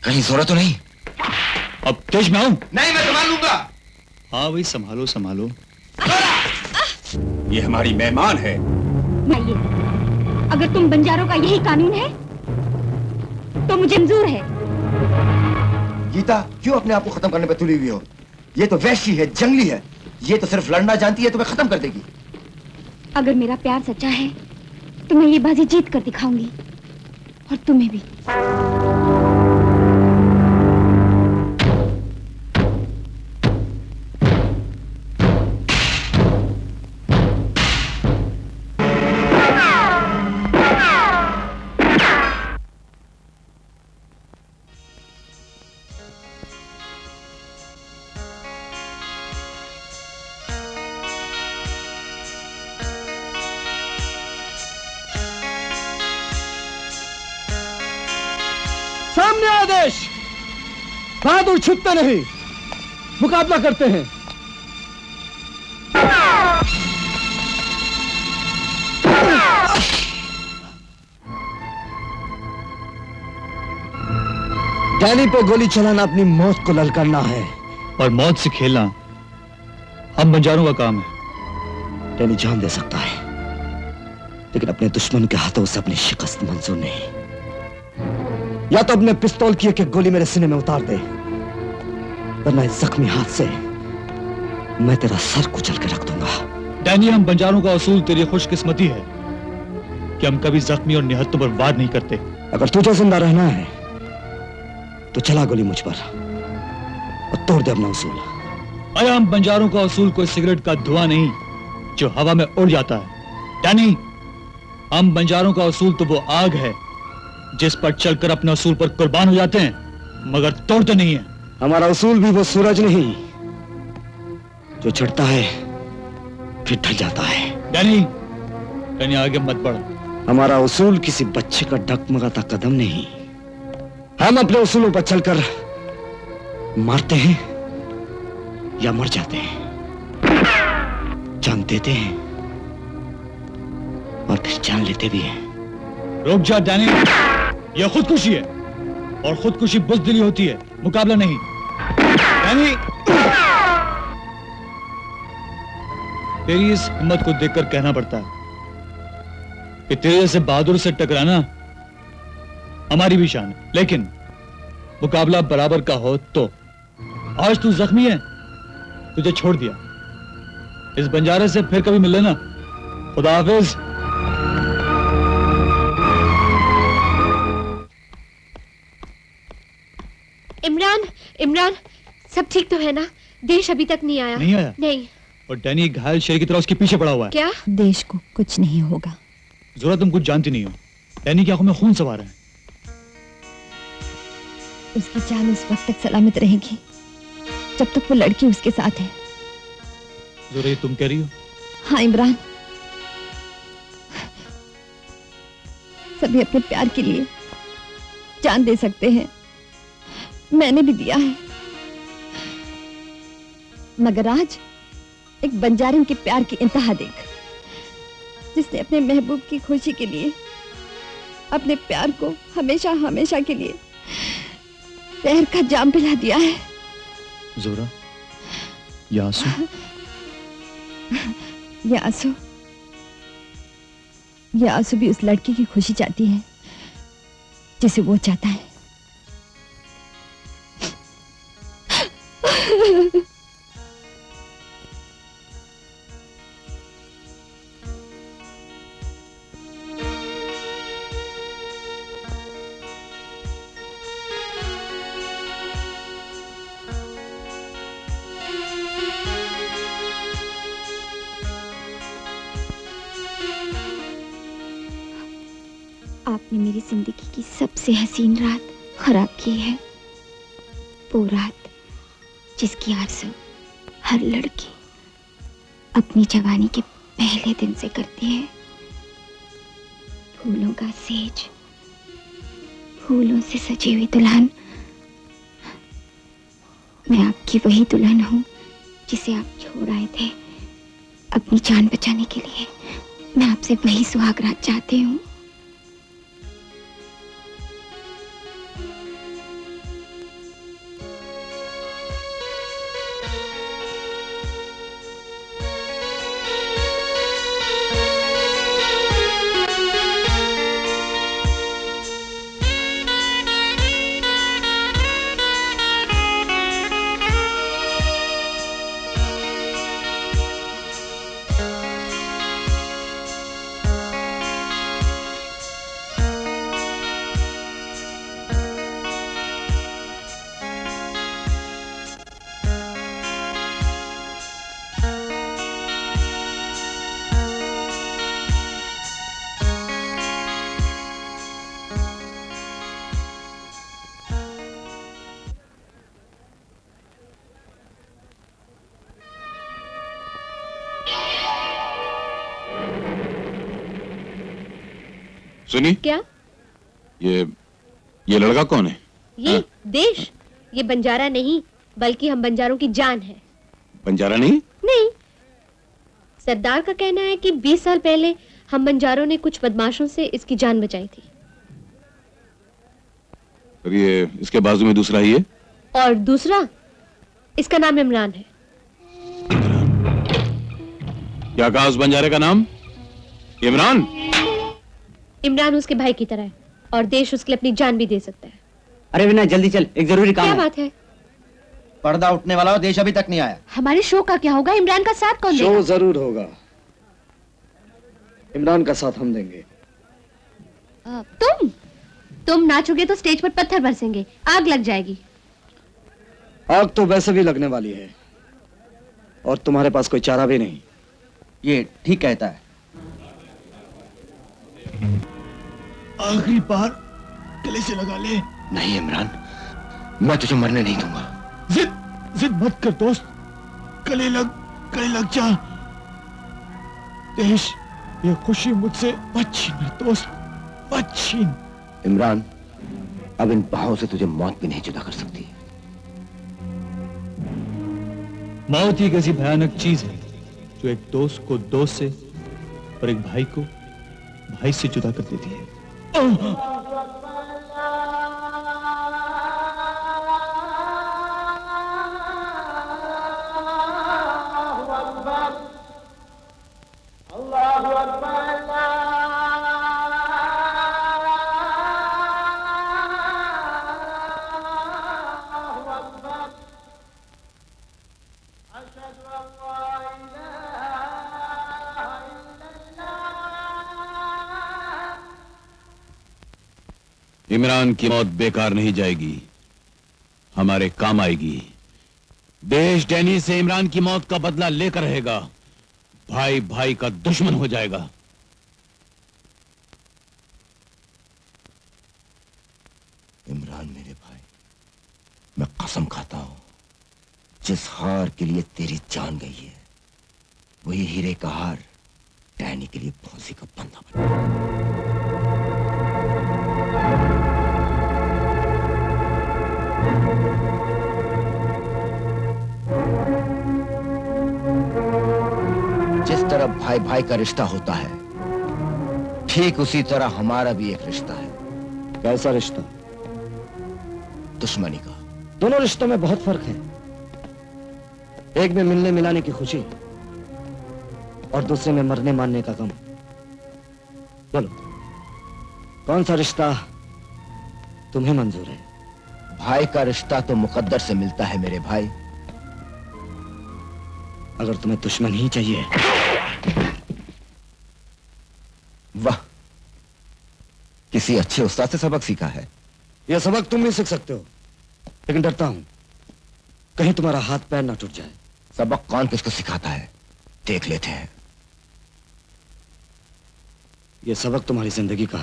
कहीं जोरा तो नहीं? अब तेज में आऊं? नहीं, मैं संभाल लूंगा। हाँ भाई, संभालो संभालो। ये हमारी मेहमान है। माइए, अगर तुम बंजारों का यही कानून है तो मुझे मंजूर है। गीता, क्यों अपने आप को खत्म करने पर तुली हुई हो? ये तो वैशी है, जंगली है। ये तो सिर्फ लड़ना जानती है, तुम्हें खत्म कर देगी। अगर मेरा प्यार सच्चा है तो मैं ये बाजी जीत कर दिखाऊंगी, और तुम्हें भी। सामने आदेश, बहादुर छुपते नहीं, मुकाबला करते हैं। डैनी पे गोली चलाना अपनी मौत को ललकारना है, और मौत से खेलना हम बंजारों का काम है। डैनी जान दे सकता है, लेकिन अपने दुश्मन के हाथों से अपनी शिकस्त मंजूर नहीं। या तो अपने पिस्तौल की एक गोली मेरे सीने में उतार दे, वरना इस जख्मी हाथ से मैं तेरा सर कुचल के रख दूंगा। डैनी, हम बंजारों का असूल तेरी खुशकिस्मती है कि हम कभी जख्मी और निहत्तों पर वार नहीं करते। अगर तुझे जिंदा रहना है तो चला गोली मुझ पर और तोड़ दे अपना असूल। अरे हम बंजारों का असूल कोई सिगरेट का धुआं नहीं जो हवा में उड़ जाता है। डैनी, हम बंजारों का असूल तो वो आग है जिस पर चलकर अपने असूल पर कुर्बान हो जाते हैं, मगर तोड़ते नहीं है। हमारा असूल भी वो सूरज नहीं जो चढ़ता है फिर ढल जाता है। डैनी आगे मत बढ़ो। हमारा उसूल किसी बच्चे का डगमगाता कदम नहीं। हम अपने उसूलों पर चलकर मारते हैं या मर जाते हैं, जान देते हैं और फिर जान लेते भी हैं। रुक जा डैनी, यह खुदकुशी है और खुदकुशी बुज़दिली होती है, मुकाबला नहीं। डैनी, तेरी इस हिम्मत को देखकर कहना पड़ता है कि तेरे जैसे बहादुर से टकराना हमारी भी शान है, लेकिन मुकाबला बराबर का हो तो। आज तू जख्मी है, तुझे छोड़ दिया। इस बंजारे से फिर कभी मिल लेना। खुदा हाफिज। इमरान, सब ठीक तो है ना? देश अभी तक नहीं आया? नहीं आया? नहीं। और डैनी घायल शेर की तरह उसके पीछे पड़ा हुआ है। क्या? देश को कुछ नहीं होगा। ज़ोरा, तुम कुछ जानती नहीं हो। डैनी की आंखों में खून सवार है। उसकी जान उस वक्त तक सलामत रहेगी जब तक वो लड़की उसके साथ है। ज़ोरा, ये तुम कह रही हो? हाँ इमरान, सभी अपने प्यार के लिए जान दे सकते हैं। मैंने भी दिया है, मगर आज एक बंजारे के प्यार की इंतहा देख, जिसने अपने महबूब की खुशी के लिए अपने प्यार को हमेशा हमेशा के लिए जहर का जाम पिला दिया है। ज़ोरा, ये आंसू, ये आंसू भी उस लड़की की खुशी चाहती है जिसे वो चाहता है। आपने मेरी जिंदगी की सबसे हसीन रात खराब की है। वो रात जिसकी आरज़ू हर लड़की अपनी जवानी के पहले दिन से करती है। फूलों का सेज, फूलों से सजी हुई दुल्हन। मैं आपकी वही दुल्हन हूँ जिसे आप छोड़ आए थे अपनी जान बचाने के लिए। मैं आपसे वही सुहाग रात चाहती हूँ। सुनी? क्या? ये लड़का कौन है? ये देश, ये बंजारा नहीं बल्कि हम बंजारों की जान है। बंजारा नहीं? नहीं, सरदार का कहना है कि 20 साल पहले हम बंजारों ने कुछ बदमाशों से इसकी जान बचाई थी। और ये इसके बाजू में दूसरा ही है? और दूसरा, इसका नाम इमरान है। क्या कहा उस बंजारे का नाम? इमरान? इमरान उसके भाई की तरह है और देश उसके लिए अपनी जान भी दे सकता है। अरे विनय जल्दी चल, एक जरूरी काम क्या है। बात है? पर्दा उठने वाला हो, देश अभी तक नहीं आया। हमारे शो का क्या होगा? इमरान का साथ कौन देगा? शो जरूर होगा, इमरान का साथ हम देंगे। तुम नाचोगे तो स्टेज पर पत्थर बरसेंगे, आग लग जाएगी। आग तो वैसे भी लगने वाली है और तुम्हारे पास कोई चारा भी नहीं। ये ठीक कहता है। आखिरी बार गले से लगा ले। नहीं इमरान, मैं तुझे मरने नहीं दूंगा। जिद मत कर दोस्त, गले लग जा। देश, ये खुशी मुझसे मत छीन मेरे दोस्त, मत छीन। इमरान, अब इन बाहों से तुझे मौत भी नहीं जुदा कर सकती। मौत ही एक ऐसी भयानक चीज है जो एक दोस्त को दोस्त से और एक भाई को भाई से जुदा कर देती है। इमरान की मौत बेकार नहीं जाएगी, हमारे काम आएगी। देश डैनी से इमरान की मौत का बदला लेकर रहेगा। भाई भाई का दुश्मन हो जाएगा। इमरान मेरे भाई, मैं कसम खाता हूं, जिस हार के लिए तेरी जान गई है, वही हीरे का हार डैनी के लिए फांसी का बंधा बना। जिस तरह भाई भाई का रिश्ता होता है, ठीक उसी तरह हमारा भी एक रिश्ता है। कैसा रिश्ता? दुश्मनी का। दोनों रिश्तों में बहुत फर्क है। एक में मिलने मिलाने की खुशी और दूसरे में मरने मारने का गम। बोलो, कौन सा रिश्ता तुम्हें मंजूर है? भाई का रिश्ता तो मुकद्दर से मिलता है मेरे भाई। अगर तुम्हें दुश्मन ही चाहिए। वाह, किसी अच्छे उस्ताद से सबक सीखा है। यह सबक तुम भी सीख सकते हो, लेकिन डरता हूं कहीं तुम्हारा हाथ पैर ना टूट जाए। सबक कौन किसको सिखाता है, देख लेते हैं। यह सबक तुम्हारी जिंदगी का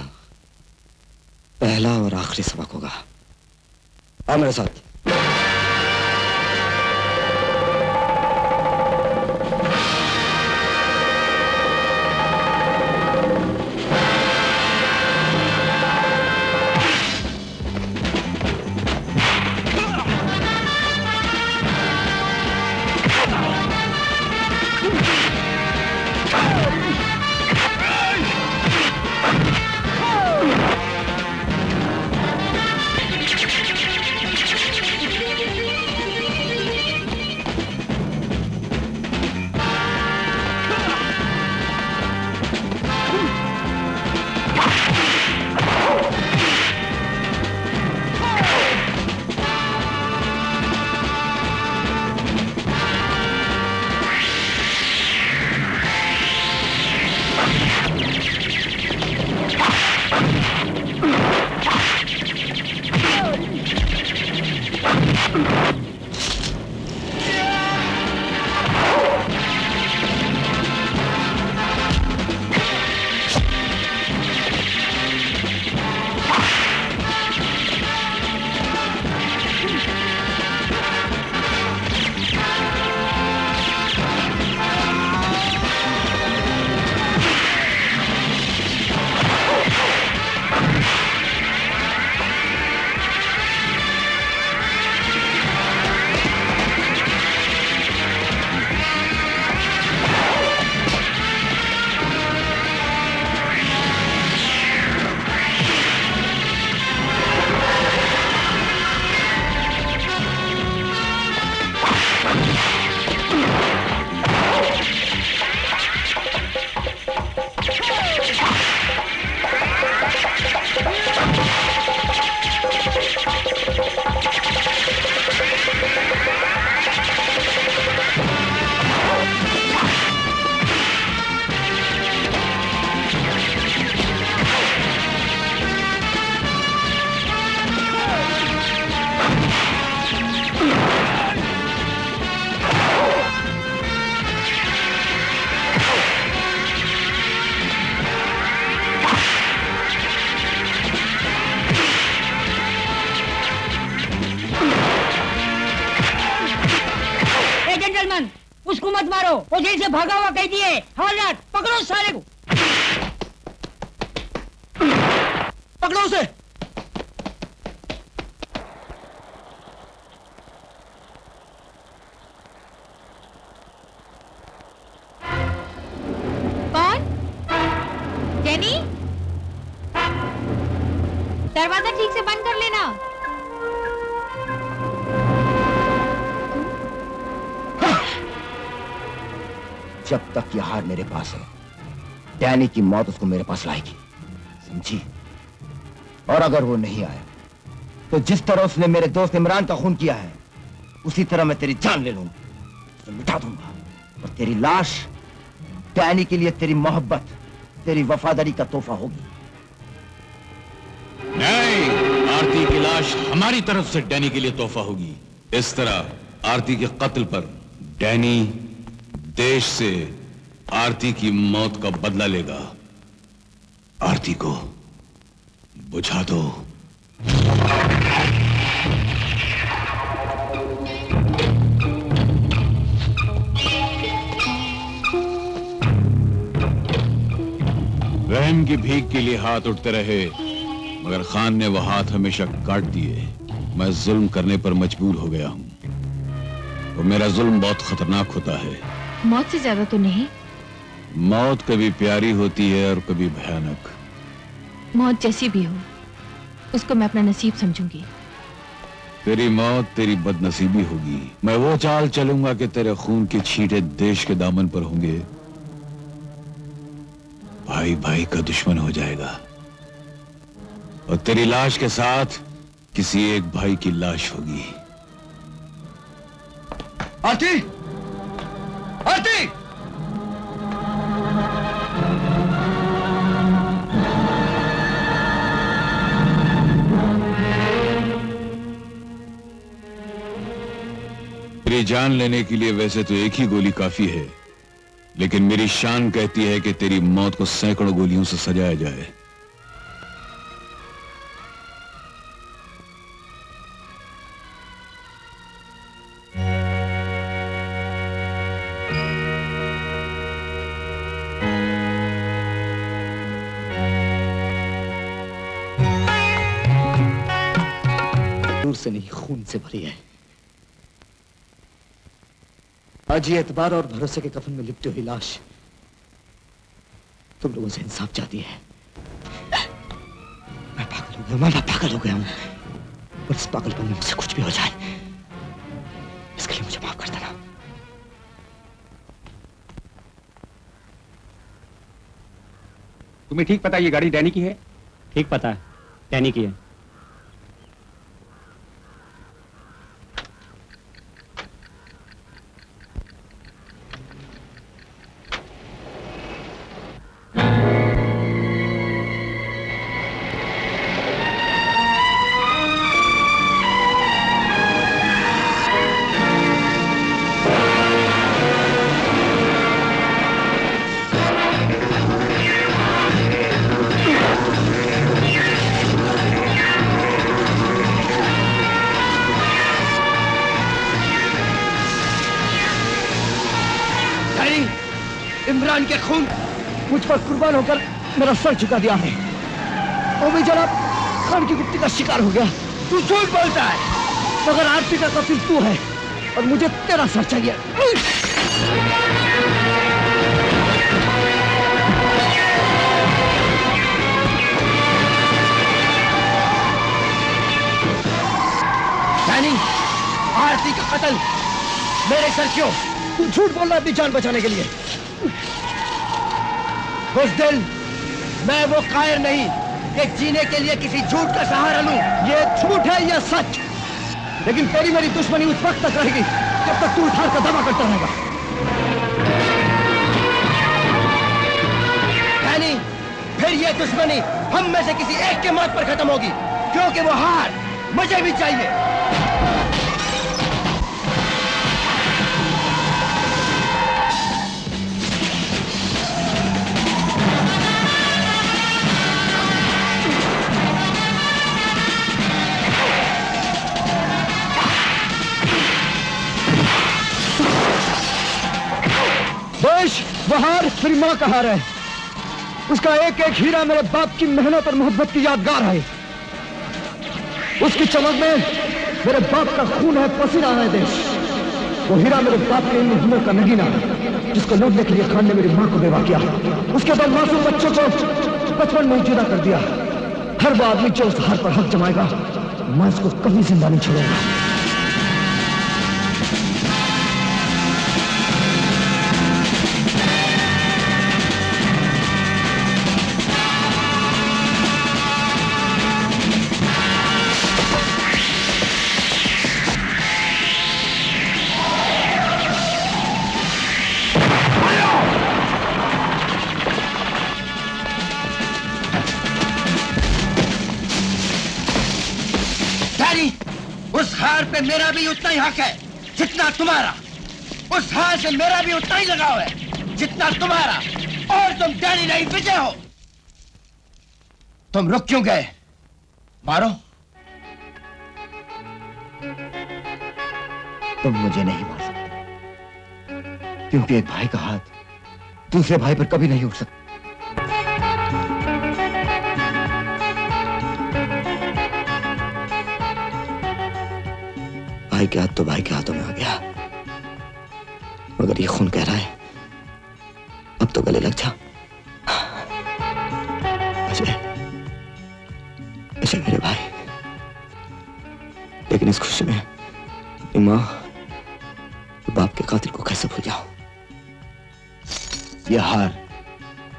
पहला और आखिरी सबक होगा। आओ मेरे साथ। भागा हुआ कैदी है। हवलदार पकड़ो सारे को, पकड़ो उसे। कौन? जेनी, दरवाजा ठीक से बंद कर लेना। जब तक यह हार मेरे पास है, डैनी की मौत उसको मेरे पास लाएगी, समझी? और अगर वो नहीं आया तो जिस तरह उसने मेरे दोस्त इमरान का खून किया है, उसी तरह मैं तेरी जान ले लूंगा, उसे मिटा दूंगा। और तेरी लाश डैनी के लिए तेरी मोहब्बत, तेरी वफादारी का तोहफा होगी। नहीं, आरती की लाश हमारी तरफ से डैनी के लिए तोहफा होगी। इस तरह आरती के कत्ल पर डैनी देश से आरती की मौत का बदला लेगा। आरती को बुझा दो। रहम की भीख के लिए हाथ उठते रहे, मगर खान ने वह हाथ हमेशा काट दिए। मैं जुल्म करने पर मजबूर हो गया हूं, और मेरा जुल्म बहुत खतरनाक होता है। मौत से ज्यादा तो नहीं? मौत कभी प्यारी होती है और कभी भयानक। मौत जैसी भी हो, उसको मैं अपना नसीब समझूंगी। तेरी मौत तेरी बदनसीबी होगी। मैं वो चाल चलूंगा कि तेरे खून के छींटे देश के दामन पर होंगे, भाई भाई का दुश्मन हो जाएगा, और तेरी लाश के साथ किसी एक भाई की लाश होगी। आरती! आरती! मेरी जान लेने के लिए वैसे तो एक ही गोली काफी है, लेकिन मेरी शान कहती है कि तेरी मौत को सैकड़ों गोलियों से सजाया जाए। दूर से नहीं, खून से भरी है। आज ये एतबार और भरोसे के कफन में लिपटी हुई लाश तुम लोगों से इंसाफ चाहती है। मैं पागल हो गया हूं, और इस पागलपन में मुझसे कुछ भी हो जाए, इसके लिए मुझे माफ कर देना। तुम्हें ठीक पता है ये गाड़ी डैनी की है? ठीक पता है, डैनी की है। इमरान के खून मुझ पर कुर्बान होकर मेरा सर झुका दिया है, और मैं जनाब खान की गुप्ती का शिकार हो गया। तू झूठ बोलता है, मगर आरती का कफिल तू है, और मुझे तेरा सर चाहिए। आरती का कत्ल मेरे सर क्यों? तू झूठ बोल रहा है अपनी जान बचाने के लिए। कुछ दिन मैं वो कायर नहीं कि जीने के लिए किसी झूठ का सहारा लूं। ये झूठ है या सच? लेकिन तेरी मेरी दुश्मनी उस वक्त तक रहेगी जब तक तू उठार का दावा करता रहेगा। यानी फिर ये दुश्मनी हम में से किसी एक के मौत पर खत्म होगी, क्योंकि वो हार मुझे भी चाहिए। देश मेरी माँ का हार है। उसका एक एक हीरा मेरे बाप की मेहनत और मोहब्बत की यादगार है। उसकी चमक में मेरे बाप का खून है, पसीना है देश। वो हीरा मेरे बाप के इन हुनर का नगीना है, जिसको लूटने के लिए खान ने मेरी माँ को बेवा किया। उसके दो मासूम बच्चों को बचपन में जुदा कर दिया। हर वो आदमी जो उस हार पर हक जमाएगा, मैं उसको कभी जिंदा नहीं छोड़ूंगा। उस हार पे मेरा भी उतना ही हक है जितना तुम्हारा। उस हार से मेरा भी उतना ही लगाव है जितना तुम्हारा। और तुम डैनी नहीं, विजय हो। तुम रुक क्यों गए? मारो। तुम मुझे नहीं मार सकते, क्योंकि एक भाई का हाथ दूसरे भाई पर कभी नहीं उठ सकता। भाई के हाथ तो भाई के हाथों में आ गया, मगर ये खून कह रहा है अब तो गले लग जा। अजय, अजय मेरे भाई, लेकिन इस खुशी में अपनी माँ, बाप के कातिल को कैसे भूल जाऊं? यह हार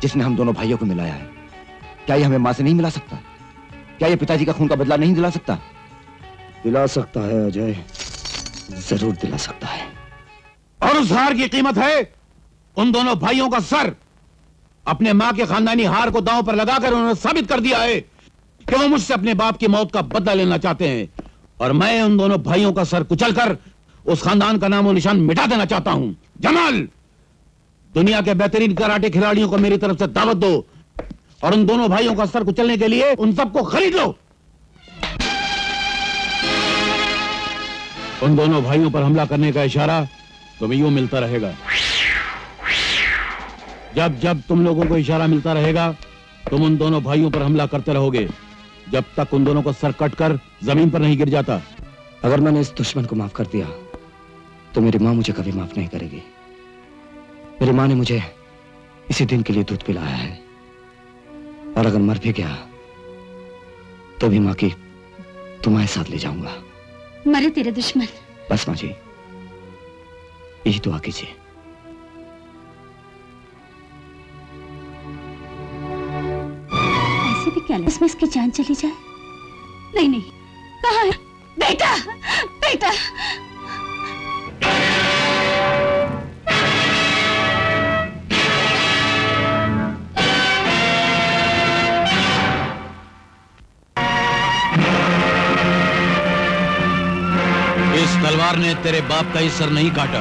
जिसने हम दोनों भाइयों को मिलाया है, क्या यह हमें मां से नहीं मिला सकता? क्या यह पिताजी का खून का बदला नहीं दिला सकता? दिला सकता है अजय, जरूर दिला सकता है। और उस हार की कीमत है उन दोनों भाइयों का सर। अपने मां के खानदानी हार को दांव पर लगाकर उन्होंने साबित कर दिया है कि वो मुझसे अपने बाप की मौत का बदला लेना चाहते हैं, और मैं उन दोनों भाइयों का सर कुचलकर उस खानदान का नामो निशान मिटा देना चाहता हूं। जमाल, दुनिया के बेहतरीन कराटे खिलाड़ियों को मेरी तरफ से दावत दो और उन दोनों भाइयों का सर कुचलने के लिए उन सबको खरीद लो। उन दोनों भाइयों पर हमला करने का इशारा तुम्हें यूं मिलता रहेगा। जब जब तुम लोगों को इशारा मिलता रहेगा, तुम उन दोनों भाइयों पर हमला करते रहोगे जब तक उन दोनों का सर कटकर जमीन पर नहीं गिर जाता। अगर मैंने इस दुश्मन को माफ कर दिया तो मेरी मां मुझे कभी माफ नहीं करेगी। मेरी मां ने मुझे इसी दिन के लिए दूध पिलाया है, और अगर मर भी गया तो भी मां की तुम्हारे साथ ले जाऊंगा। मरे तेरे दुश्मन। बस मां जी, यही दुआ कीजिए। ऐसे भी क्या इसमें इसकी जान चली जाए? नहीं नहीं, कहाँ है बेटा? बेटा इस तलवार ने तेरे बाप का ही सर नहीं काटा,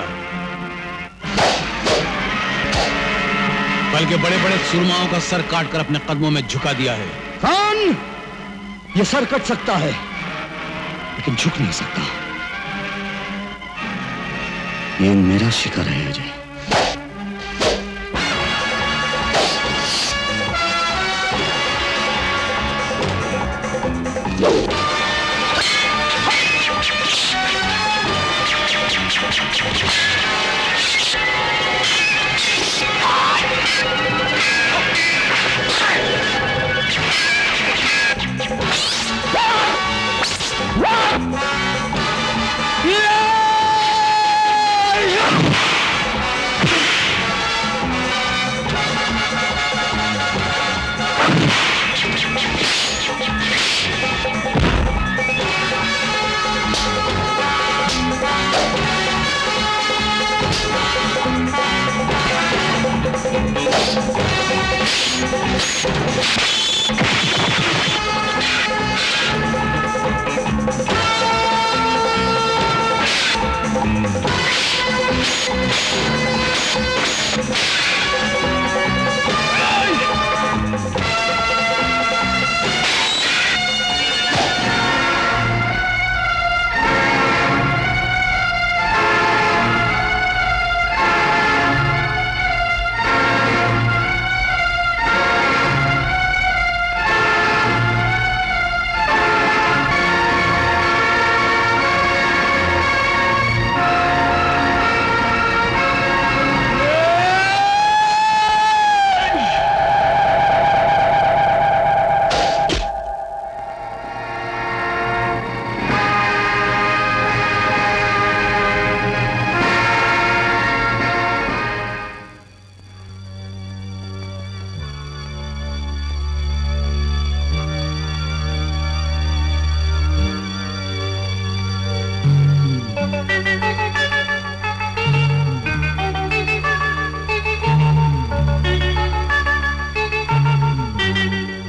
बल्कि बड़े बड़े सुरमाओं का सर काटकर अपने कदमों में झुका दिया है। खान, ये सर कट सकता है लेकिन झुक नहीं सकता। ये मेरा शिकार है अजय।